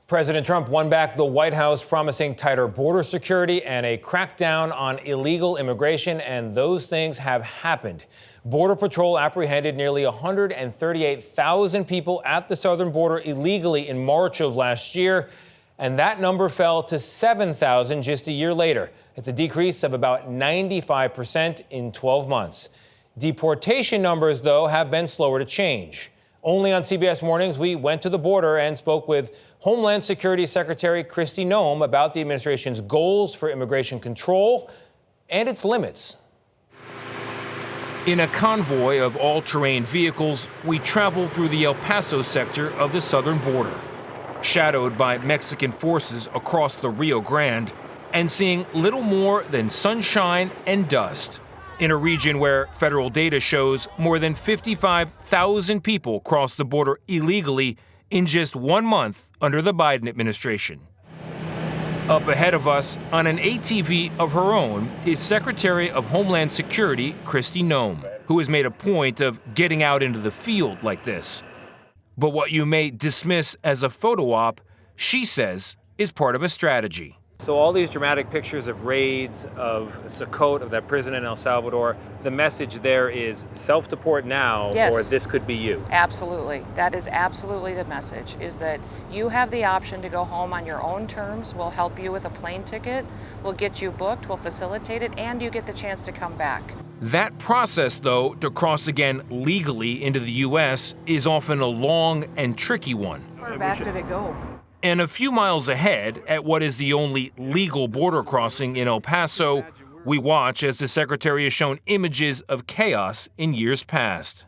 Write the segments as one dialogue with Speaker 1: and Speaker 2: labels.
Speaker 1: President Trump won back the White House, promising tighter border security and a crackdown on illegal immigration, and those things have happened. Border Patrol apprehended nearly 138,000 people at the southern border illegally in March of last year, and that number fell to 7,000 just a year later. It's a decrease of about 95% in 12 months. Deportation numbers, though, have been slower to change. Only on CBS Mornings, we went to the border and spoke with Homeland Security Secretary Kristi Noem about the administration's goals for immigration control and its limits. In a convoy of all-terrain vehicles, we travel through the El Paso sector of the southern border, shadowed by Mexican forces across the Rio Grande, and seeing little more than sunshine and dust. In a region where federal data shows more than 55,000 people crossed the border illegally in just 1 month under the Biden administration. Up ahead of us, on an ATV of her own, is Secretary of Homeland Security Kristi Noem, who has made a point of getting out into the field like this. But what you may dismiss as a photo op, she says, is part of a strategy.
Speaker 2: So all these dramatic pictures of raids, of Socote, of that prison in El Salvador, the message there is self-deport now,
Speaker 3: yes,
Speaker 2: or this could be you.
Speaker 3: Absolutely. That is absolutely the message, is that you have the option to go home on your own terms. We'll help you with a plane ticket, we'll get you booked, we'll facilitate it, and you get the chance to come back.
Speaker 1: That process, though, to cross again legally into the U.S. is often a long and tricky one.
Speaker 3: Where back did it go?
Speaker 1: And a few miles ahead, at what is the only legal border crossing in El Paso, we watch as the secretary is shown images of chaos in years past.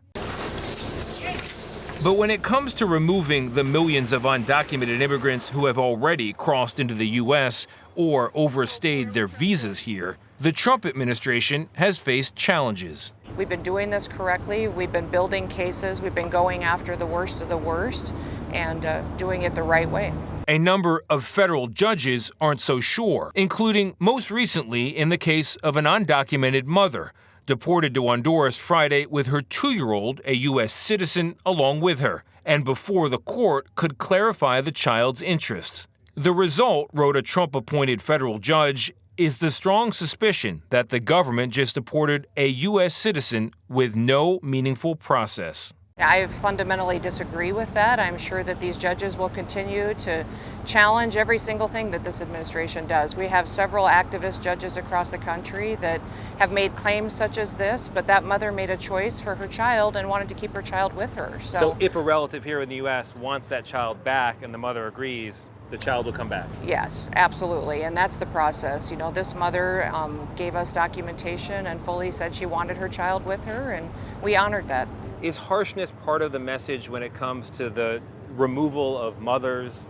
Speaker 1: But when it comes to removing the millions of undocumented immigrants who have already crossed into the U.S. or overstayed their visas here, the Trump administration has faced challenges.
Speaker 3: We've been doing this correctly. We've been building cases. We've been going after the worst of the worst and doing it the right way.
Speaker 1: A number of federal judges aren't so sure, including most recently in the case of an undocumented mother deported to Honduras Friday with her 2-year-old, a U.S. citizen, along with her, and before the court could clarify the child's interests. The result, wrote a Trump-appointed federal judge, is the strong suspicion that the government just deported a U.S. citizen with no meaningful process.
Speaker 3: I fundamentally disagree with that. I'm sure that these judges will continue to challenge every single thing that this administration does. We have several activist judges across the country that have made claims such as this, but that mother made a choice for her child and wanted to keep her child with her.
Speaker 2: So if a relative here in the U.S. wants that child back and the mother agrees, the child will come back?
Speaker 3: Yes, absolutely, and that's the process. You know, this mother gave us documentation and fully said she wanted her child with her, and we honored that.
Speaker 2: Is harshness part of the message when it comes to the removal of mothers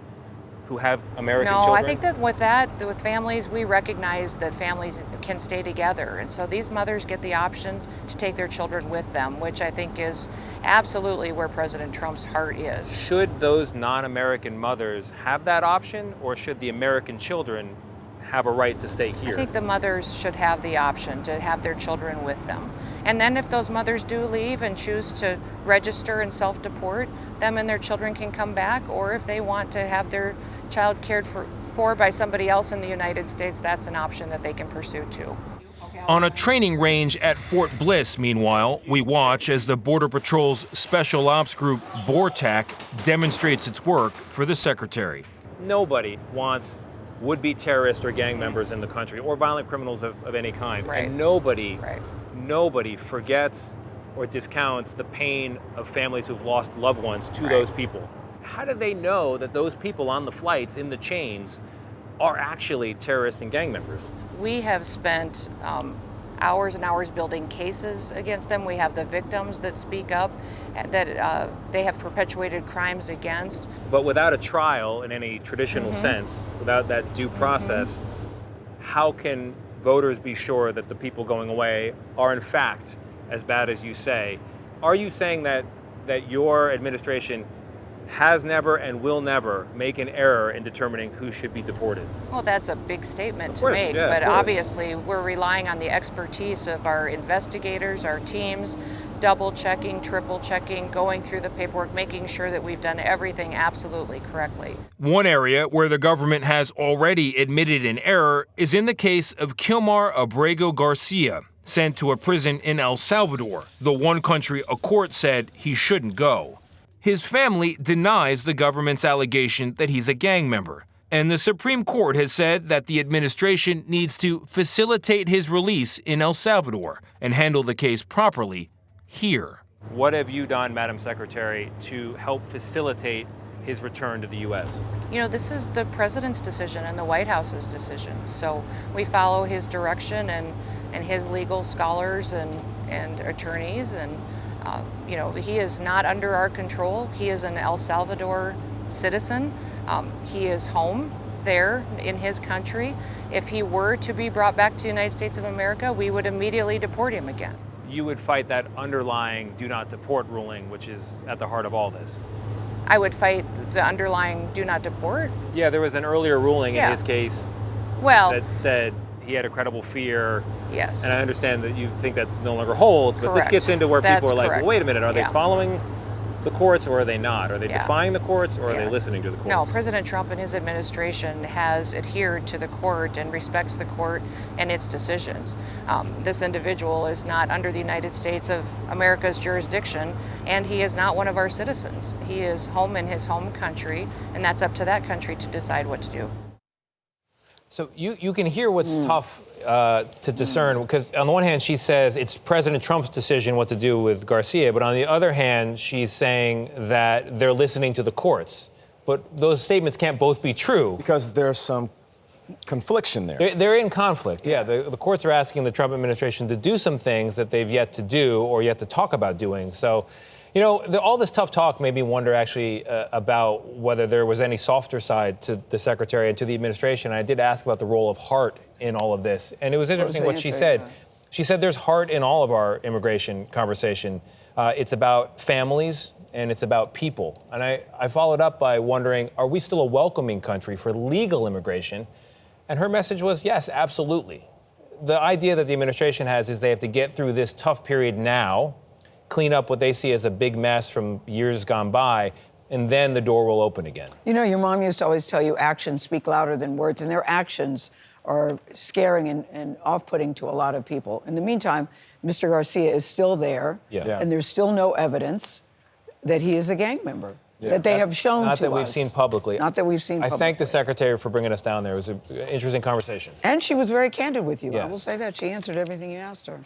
Speaker 2: who have American children?
Speaker 3: No, I think that with families, we recognize that families can stay together. And so these mothers get the option to take their children with them, which I think is absolutely where President Trump's heart is.
Speaker 2: Should those non-American mothers have that option, or should the American children have a right to stay here?
Speaker 3: I think the mothers should have the option to have their children with them. And then if those mothers do leave and choose to register and self-deport, them and their children can come back, or if they want to have their child cared for by somebody else in the United States, that's an option that they can pursue too.
Speaker 1: On a training range at Fort Bliss, meanwhile, we watch as the Border Patrol's Special Ops Group, BORTAC, demonstrates its work for the secretary.
Speaker 2: Nobody wants would-be terrorists or gang members in the country, or violent criminals of any kind.
Speaker 3: Right.
Speaker 2: And nobody forgets or discounts the pain of families who've lost loved ones to those people. How do they know that those people on the flights in the chains are actually terrorists and gang members?
Speaker 3: We have spent hours and hours building cases against them. We have the victims that speak up, that they have perpetuated crimes against.
Speaker 2: But without a trial in any traditional sense, without that due process, how can voters be sure that the people going away are in fact as bad as you say? Are you saying that your administration has never and will never make an error in determining who should be deported?
Speaker 3: Well, that's a big statement to
Speaker 2: course,
Speaker 3: make,
Speaker 2: yeah,
Speaker 3: but obviously we're relying on the expertise of our investigators, our teams, double checking, triple checking, going through the paperwork, making sure that we've done everything absolutely correctly.
Speaker 1: One area where the government has already admitted an error is in the case of Kilmar Abrego Garcia, sent to a prison in El Salvador, the one country a court said he shouldn't go. His family denies the government's allegation that he's a gang member, and the Supreme Court has said that the administration needs to facilitate his release in El Salvador and handle the case properly here.
Speaker 2: What have you done, Madam Secretary, to help facilitate his return to the U.S.?
Speaker 3: You know, this is the president's decision and the White House's decision. So we follow his direction and his legal scholars and attorneys. And, you know, he is not under our control. He is an El Salvador citizen. He is home there in his country. If he were to be brought back to the United States of America, we would immediately deport him again.
Speaker 2: You would fight that underlying do not deport ruling, which is at the heart of all this.
Speaker 3: I would fight the underlying do not deport.
Speaker 2: Yeah, there was an earlier ruling in his case that said he had a credible fear.
Speaker 3: Yes.
Speaker 2: And I understand that you think that no longer holds, but
Speaker 3: Correct.
Speaker 2: this gets into where people are like,
Speaker 3: correct.
Speaker 2: well, wait a minute, are they following the courts or are they not? Are they defying the courts or are they
Speaker 3: Yes.
Speaker 2: listening to the courts?
Speaker 3: No, President Trump and his administration has adhered to the court and respects the court and its decisions. This individual is not under the United States of America's jurisdiction, and he is not one of our citizens. He is home in his home country, and that's up to that country to decide what to do.
Speaker 2: So you can hear what's tough to discern, because on the one hand, she says it's President Trump's decision what to do with Garcia, but on the other hand, she's saying that they're listening to the courts. But those statements can't both be true.
Speaker 4: Because there's some confliction there.
Speaker 2: They're in conflict, yeah. The courts are asking the Trump administration to do some things that they've yet to do or yet to talk about doing. So, you know, all this tough talk made me wonder actually about whether there was any softer side to the secretary and to the administration. I did ask about the role of heart in all of this. And it was interesting what she said. She said there's heart in all of our immigration conversation. It's about families and it's about people. And I followed up by wondering, are we still a welcoming country for legal immigration? And her message was, yes, absolutely. The idea that the administration has is they have to get through this tough period now, clean up what they see as a big mess from years gone by, and then the door will open again.
Speaker 5: You know, your mom used to always tell you actions speak louder than words, and their actions are scaring and off-putting to a lot of people. In the meantime, Mr. Garcia is still there, and there's still no evidence that he is a gang member. That they have shown to us.
Speaker 2: Not that we've seen publicly.
Speaker 5: Not that we've seen publicly.
Speaker 2: I thank the secretary for bringing us down there. It was an interesting conversation.
Speaker 5: And she was very candid with you. I will
Speaker 2: Yes.
Speaker 5: say that. She answered everything you asked her.